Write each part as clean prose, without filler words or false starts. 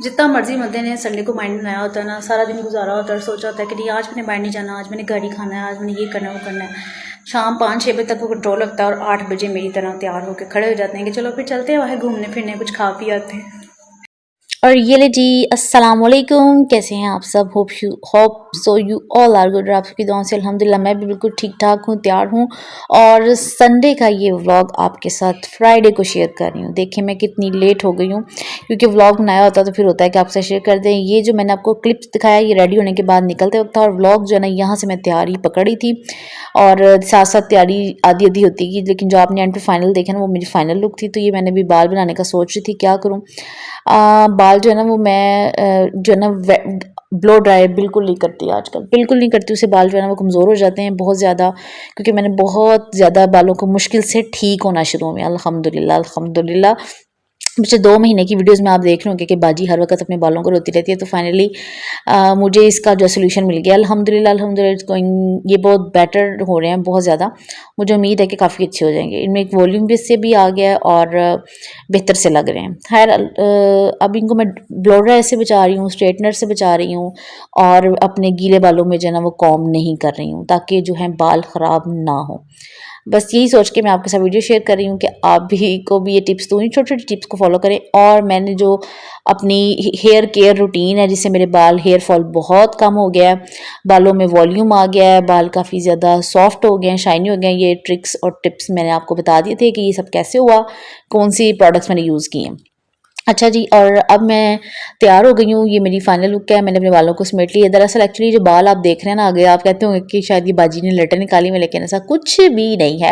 जितना मर्जी मत देने संडे को माइंड बनाया होता है ना, सारा दिन गुजारा होता है और सोचा होता है कि नहीं आज मैंने बाहर नहीं जाना, आज मैंने घर ही खाना है, आज मैंने ये करना है वो करना है। शाम 5-6 बजे तक वो कंट्रोल लगता है और 8 बजे मेरी तरह तैयार होकर खड़े हो जाते हैं कि चलो फिर चलते हैं बाहर घूमने फिरने, कुछ खा पी आते हैं। और ये ले जी, अस्सलाम वालेकुम, कैसे हैं आप सब? Hope so you all are good. आपकी दुआओं से अल्हम्दुलिल्लाह मैं भी बिल्कुल ठीक ठाक हूँ, तैयार हूँ। और संडे का ये व्लॉग आपके साथ फ्राइडे को शेयर कर रही हूँ। देखिए मैं कितनी लेट हो गई हूँ, क्योंकि व्लॉग बनाया होता तो फिर होता है कि आपसे शेयर कर दें। ये जो मैंने आपको क्लिप्स दिखाया ये रेडी होने के बाद निकलते वक्त था, और व्लॉग जो है ना यहाँ से मैं तैयारी पकड़ी थी और साथ साथ तैयारी आधी आधी होती थी, लेकिन जो आपने एंड पे फाइनल देखा ना वो मेरी फाइनल लुक थी। तो ये मैंने भी बाल बनाने का सोच रही थी क्या करूँ। बाल जो है ना वो मैं जो है ना ब्लो ड्राई बिल्कुल नहीं करती, आजकल बिल्कुल नहीं करती। उससे बाल जो है ना वो कमज़ोर हो जाते हैं बहुत ज़्यादा, क्योंकि मैंने बहुत ज़्यादा बालों को मुश्किल से ठीक होना शुरू में, अल्हम्दुलिल्लाह अल्हम्दुलिल्लाह। पिछले 2 महीने की वीडियोस में आप देख रहे होंगे कि बाजी हर वक्त अपने बालों को रोती रहती है। तो फाइनली मुझे इसका जो सोल्यूशन मिल गया, अल्हम्दुलिल्लाह अल्हम्दुलिल्लाह। इट्स गोइंग, ये बहुत बेटर हो रहे हैं बहुत ज़्यादा। मुझे उम्मीद है कि काफ़ी अच्छे हो जाएंगे। इनमें एक वॉल्यूम भी इससे भी आ गया है और बेहतर से लग रहे हैं। खैर अब इनको मैं ब्लो ड्राई से बचा रही हूँ, स्ट्रेटनर से बचा रही हूँ, और अपने गीले बालों में जो है ना वो कॉम्ब नहीं कर रही हूँ, ताकि जो है बाल ख़राब ना हो। बस यही सोच के मैं आपके साथ वीडियो शेयर कर रही हूँ कि आप भी को भी ये टिप्स दूँ, छोटी छोटी टिप्स को फॉलो करें। और मैंने जो अपनी हेयर केयर रूटीन है, जिससे मेरे बाल हेयर फॉल बहुत कम हो गया है, बालों में वॉल्यूम आ गया है, बाल काफ़ी ज़्यादा सॉफ्ट हो गए हैं, शाइनी हो गए हैं। ये ट्रिक्स और टिप्स मैंने आपको बता दिए थे कि ये सब कैसे हुआ, कौन सी प्रोडक्ट्स मैंने यूज़ किए हैं। अच्छा जी, और अब मैं तैयार हो गई हूँ। ये मेरी फाइनल लुक है, मैंने अपने बालों को समेट लिया। दरअसल एक्चुअली जो बाल आप देख रहे हैं ना आगे, आप कहते होंगे कि शायद ये बाजी ने लटर निकाली में, लेकिन ऐसा कुछ भी नहीं है।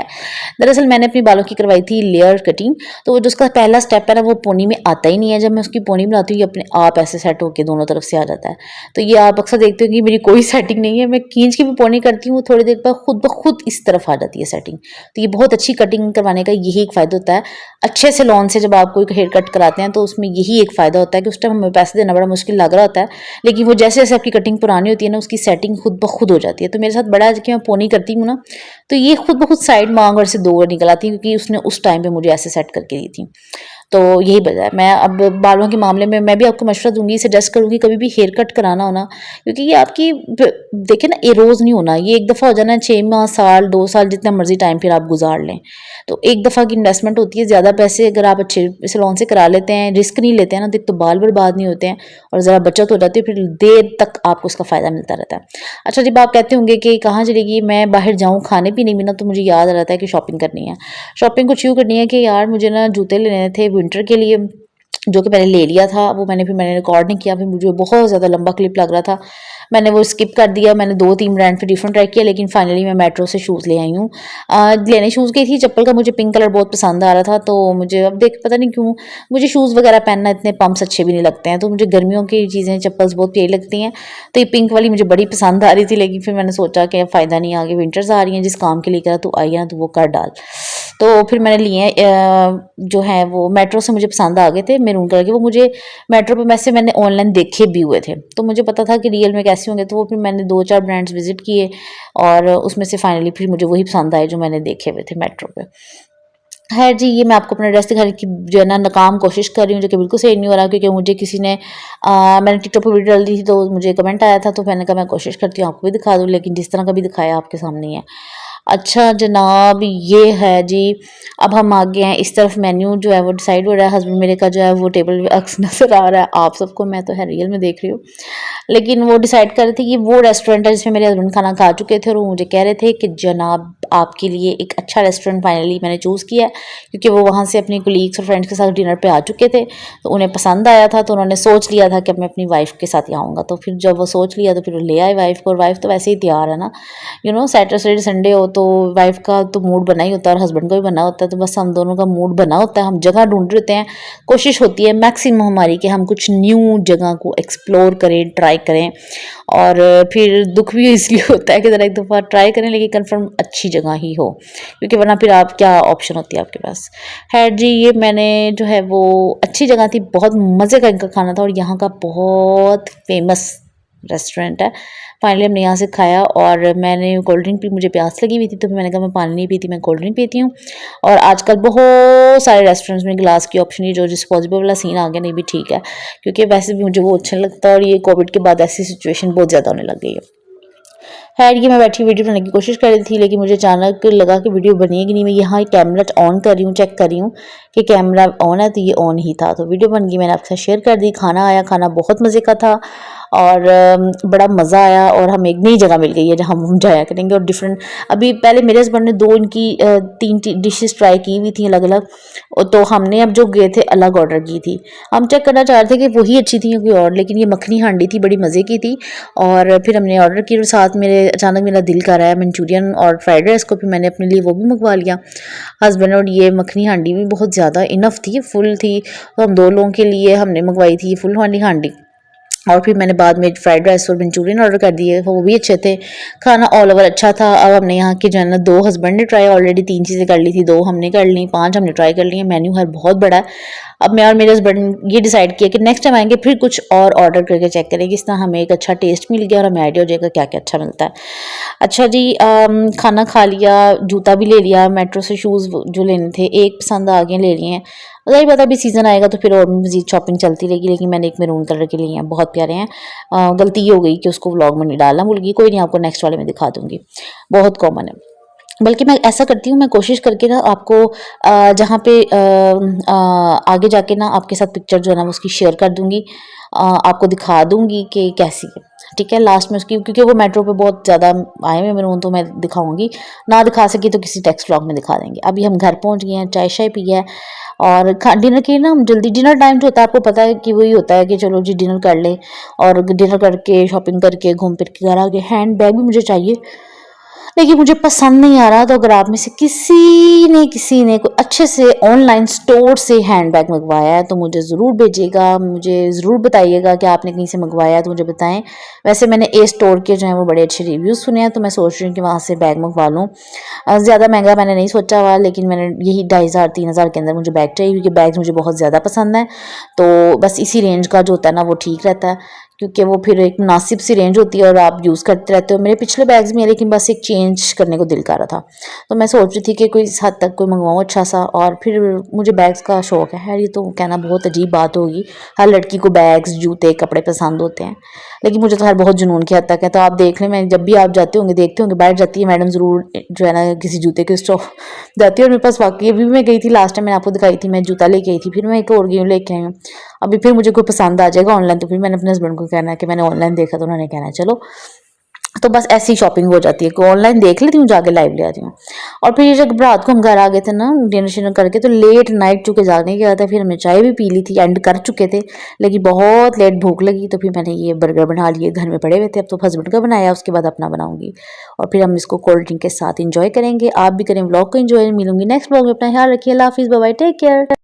दरअसल मैंने अपने बालों की करवाई थी लेयर कटिंग, तो जो उसका पहला स्टेप है ना वो पोनी में आता ही नहीं है। जब मैं उसकी पोनी बनाती हूँ ये अपने आप ऐसे सेट होकर दोनों तरफ से आ जाता है। तो ये आप अक्सर देखते हो कि मेरी कोई सेटिंग नहीं है, मैं खींच के भी पोनी करती हूँ, थोड़ी देर बाद खुद ब खुद इस तरफ आ जाती है सेटिंग। तो ये बहुत अच्छी कटिंग करवाने का यही एक फ़ायदा होता है। अच्छे से लॉन से जब आप कोई हेयर कट कराते हैं तो उसमें यही एक फ़ायदा होता है कि उस टाइम हमें पैसे देना बड़ा मुश्किल लग रहा होता है, लेकिन वो जैसे जैसे आपकी कटिंग पुरानी होती है ना उसकी सेटिंग खुद ब खुद हो जाती है। तो मेरे साथ बड़ा है कि मैं पोनी करती हूँ ना, तो ये खुद ब खुद साइड मांग और से 2 निकल आती है, क्योंकि उसने उस टाइम पे मुझे ऐसे सेट करके दी थी। तो यही वजह है। मैं अब बालों के मामले में मैं भी आपको मशवरा दूंगी, सजेस्ट करूंगी कभी भी हेयर कट कराना हो ना, क्योंकि ये आपकी देखिए ना, ये रोज़ नहीं होना, ये एक दफ़ा हो जाना है, 6 माह साल 2 साल जितना मर्जी टाइम फिर आप गुजार लें। तो एक दफ़ा की इन्वेस्टमेंट होती है, ज़्यादा पैसे अगर आप अच्छे सैलून से करा लेते हैं, रिस्क नहीं लेते हैं ना, तो बाल बर्बाद नहीं होते हैं और ज़रा बचत हो जाती है, फिर देर तक आपको उसका फ़ायदा मिलता रहता है। अच्छा, जब आप कहते होंगे कि कहाँ चलेगी, मैं बाहर जाऊँ खाने पीने में ना, तो मुझे याद आ रहा है कि शॉपिंग करनी है। शॉपिंग कुछ यूँ करनी है कि यार मुझे ना जूते लेने थे विंटर के लिए, जो कि मैंने ले लिया था। वो मैंने रिकॉर्ड नहीं किया, फिर मुझे बहुत ज़्यादा लंबा क्लिप लग रहा था, मैंने वो स्किप कर दिया। मैंने 2-3 ब्रांड फिर डिफरेंट ट्राई किया, लेकिन फाइनली मैं मेट्रो से शूज़ ले आई हूँ। लेने शूज़ गई थी, चप्पल का मुझे पिंक कलर बहुत पसंद आ रहा था, तो मुझे अब देख पता नहीं क्यों मुझे शूज़ वगैरह पहनना इतने पम्प्स अच्छे भी नहीं लगते हैं, तो मुझे गर्मियों की चीज़ें चप्पल्स बहुत प्यारी लगती हैं। तो ये पिंक वाली मुझे बड़ी पसंद आ रही थी, लेकिन फिर मैंने सोचा कि अब फ़ायदा नहीं, आगे विंटर्स आ रही हैं, जिस काम के लिए करा तो आई है ना तो वो कर डाल। तो फिर मैंने लिए जो है वो मेट्रो से मुझे पसंद आ गए थे, मैरून कलर के। वो मुझे मेट्रो पे वैसे मैंने ऑनलाइन देखे भी हुए थे, तो मुझे पता था कि रियल में कैसे होंगे। तो वो फिर मैंने 2-4 ब्रांड्स विजिट किए और उसमें से फाइनली फिर मुझे वही पसंद आए जो मैंने देखे हुए थे मेट्रो पे। खैर जी, ये मैं आपको अपना ड्रेस दिखाने की जो है ना नाकाम कोशिश कर रही हूँ, जो कि बिल्कुल सही नहीं हो रहा, क्योंकि मुझे किसी ने मैंने टिकटॉक पर वीडियो डाल दी थी तो मुझे कमेंट आया था, तो मैंने कहा मैं कोशिश करती हूँ आपको भी दिखा दूँ, लेकिन जिस तरह का भी दिखाया आपके सामने ही है। अच्छा जनाब, ये है जी। अब हम आ गए हैं इस तरफ, मेन्यू जो है वो डिसाइड हो रहा है। हस्बैंड मेरे का जो है वो टेबल पे अक्स नज़र आ रहा है आप सबको, मैं तो है रियल में देख रही हूँ, लेकिन वो डिसाइड कर रहे थे कि वो रेस्टोरेंट है जिसमें मेरे हस्बैंड खाना खा चुके थे, और वो मुझे कह रहे थे कि जनाब आपके लिए एक अच्छा रेस्टोरेंट फाइनली मैंने चूज़ किया है, क्योंकि वो वहाँ से अपनी कोलीग्स और फ्रेंड्स के साथ डिनर पे आ चुके थे, तो उन्हें पसंद आया था, तो उन्होंने सोच लिया था कि अब मैं अपनी वाइफ के साथ ही आऊँगा। तो फिर जब वो सोच लिया तो फिर वो ले आए वाइफ को, और वाइफ तो वैसे ही तैयार है ना, सैटरडे संडे हो तो वाइफ का तो मूड बना ही होता है और हस्बैंड का भी बना होता है, तो बस हम दोनों का मूड बना होता है, हम जगह ढूंढ रहे होते हैं। कोशिश होती है मैक्सिमम हमारी कि हम कुछ न्यू जगह को एक्सप्लोर करें, ट्राई करें, और फिर दुख भी इसलिए होता है कि ज़रा एक दफ़ा ट्राई करें, लेकिन कंफर्म अच्छी जगह ही हो, क्योंकि वरना फिर आप क्या ऑप्शन होती है आपके पास। खैर जी, ये मैंने जो है वो अच्छी जगह थी, बहुत मज़े का इनका खाना था, और यहाँ का बहुत फेमस रेस्टोरेंट है। फाइनली हमने यहाँ से खाया और मैंने कोल्ड ड्रिंक पी, मुझे प्यास लगी हुई थी तो फिर मैंने कहा मैं पानी नहीं पीती, मैं कोल्ड ड्रिंक पीती हूँ। और आजकल बहुत सारे रेस्टोरेंट्स में गिलास की ऑप्शन है, जो डिस्पोजेबल वाला सीन आ गया नहीं भी ठीक है, क्योंकि वैसे भी मुझे वो अच्छा लगता है और ये कोविड के बाद ऐसी सिचुएशन बहुत ज़्यादा होने लग गई है। खैर ये मैं बैठी वीडियो बनाने की कोशिश कर रही थी, लेकिन मुझे अचानक लगा कि वीडियो बनेगी नहीं। मैं यहाँ कैमरा ऑन कर रही हूँ, चेक कर रही हूँ कि कैमरा ऑन है, तो ये ऑन ही था, तो वीडियो बन गई। मैंने आपके साथ शेयर कर दी। खाना आया, खाना बहुत मज़े का था और बड़ा मज़ा आया। और हमें एक नई जगह मिल गई है जहाँ हम जाया करेंगे और डिफरेंट, अभी पहले मेरे हस्बैंड ने 2 इनकी 3 डिशेस ट्राई की हुई थी अलग अलग, तो हमने अब जो गए थे अलग ऑर्डर की थी। हम चेक करना चाह रहे थे कि वही अच्छी थी कोई और, लेकिन ये मखनी हांडी थी, बड़ी मज़े की थी। और फिर हमने ऑर्डर की और साथ मेरे अचानक मेरा दिल कर रहा है मंचूरियन और फ्राइड राइस को, फिर मैंने अपने लिए वो भी मंगवा लिया। हस्बैंड और ये मखनी हांडी भी बहुत ज़्यादा इनफ थी, फुल थी, तो हम 2 लोगों के लिए हमने मंगवाई थी फुल हांडी हांडी। और फिर मैंने बाद में फ्राइड राइस और मंचूरियन ऑर्डर कर दिए, वो भी अच्छे थे। खाना ऑल ओवर अच्छा था। अब हमने यहाँ की जो है ना 2 हस्बैंड ने ट्राई ऑलरेडी 3 चीज़ें कर ली थी, 2 हमने कर ली, 5 हमने ट्राई कर ली है। मेन्यू है बहुत बड़ा है। अब मैं और मेरे हस्बैंड ये डिसाइड किया कि नेक्स्ट टाइम आएंगे फिर कुछ और ऑर्डर करके चेक करेंगे, इस तरह हमें एक अच्छा टेस्ट मिल गया और हमें आइडिया हो जाएगा क्या क्या अच्छा मिलता है। अच्छा जी, खाना खा लिया, जूता भी ले लिया, मेट्रो से शूज़ जो लेने थे एक पसंद आ गए, ले लिए हैं। वही पता अभी सीज़न आएगा तो फिर और मज़ीद शॉपिंग चलती रहेगी, लेकिन मैंने एक मैरून कलर के लिए हैं, बहुत प्यारे हैं। गलती हो गई कि उसको व्लॉग में नहीं डालना भूल गई, कोई नहीं, आपको नेक्स्ट वाले में दिखा दूँगी, बहुत कॉमन है। बल्कि मैं ऐसा करती हूँ, मैं कोशिश करके ना आपको जहाँ पे आगे जाके ना आपके साथ पिक्चर जो है ना वो उसकी शेयर कर दूँगी, आपको दिखा दूँगी कि कैसी है, ठीक है। लास्ट में उसकी, क्योंकि वो मेट्रो पे बहुत ज़्यादा आए हुए मैरून, तो मैं दिखाऊंगी, ना दिखा सकी तो किसी टेक्स्ट व्लॉग में दिखा देंगे। अभी हम घर पहुँच गए हैं, चाय शाय पी है और डिनर के ना हम जल्दी, डिनर टाइम जो होता है आपको पता है कि वही होता है कि चलो जी डिनर कर ले, और डिनर करके शॉपिंग करके घूम फिर के घर आ गए। हैंड बैग भी मुझे चाहिए, लेकिन मुझे पसंद नहीं आ रहा, तो अगर आप में से किसी ने कोई अच्छे से ऑनलाइन स्टोर से हैंडबैग मंगवाया है तो मुझे ज़रूर भेजिएगा, मुझे ज़रूर बताइएगा कि आपने कहीं से मंगवाया है तो मुझे बताएं। वैसे मैंने ए स्टोर के जो है वो बड़े अच्छे रिव्यूज़ सुने हैं, तो मैं सोच रही हूँ कि वहाँ से बैग मंगवा लूँ। ज़्यादा महंगा मैंने नहीं सोचा हुआ, लेकिन मैंने यही 2500-3000 के अंदर मुझे बैग चाहिए, क्योंकि बैग मुझे बहुत ज़्यादा पसंद है। तो बस इसी रेंज का जो होता है ना वो ठीक रहता है, क्योंकि वो फिर एक मुनासिब सी रेंज होती है और आप यूज़ करते रहते हो। मेरे पिछले बैग्स में है, लेकिन बस एक चेंज करने को दिल कर रहा था, तो मैं सोच रही थी कि कोई इस हद तक कोई मंगवाऊँ अच्छा सा। और फिर मुझे बैग्स का शौक़ है, ये तो कहना बहुत अजीब बात होगी, हर लड़की को बैग्स, जूते, कपड़े पसंद होते हैं, लेकिन मुझे तो हर बहुत जुनून की हद तक है। तो आप देख लें, मैं जब भी आप जाते होंगे देखते होंगे बैठ जाती है मैडम ज़रूर जो है ना किसी जूते के स्टॉक जाती है। और मेरे पास वाकई अभी भी मैं गई थी, लास्ट टाइम मैंने आपको दिखाई थी, मैं जूता लेके आई थी, फिर मैं एक और गई हूँ लेके आई हूँ। अभी फिर मुझे कोई पसंद आ जाएगा ऑनलाइन, तो फिर मैंने अपने हस्बैंड को कहना है कि मैंने ऑनलाइन देखा, तो उन्होंने कहना है चलो। तो बस ऐसी शॉपिंग हो जाती है कि ऑनलाइन देख लेती हूँ, जाके लाइव ले आती हूँ। और फिर ये जब रात को हम घर आ गए थे ना डिनर शिनर करके, तो लेट नाइट चुके जागने के बाद फिर हमने चाय भी पी ली थी, एंड कर चुके थे, लेकिन बहुत लेट भूख लगी, तो फिर मैंने ये बर्गर बना लिए, घर में पड़े हुए थे, अब तो हस्बैंड का बनाया, उसके बाद अपना बनाऊंगी और फिर हम इसको कोल्ड ड्रिंक के साथ इंजॉय करेंगे। आप भी करें व्लॉग को इंजॉय। मिलूंगी नेक्स्ट व्लॉग में, अपना ख्याल रखिए, अल्लाह हाफिज़, बाय बाय, टेक केयर।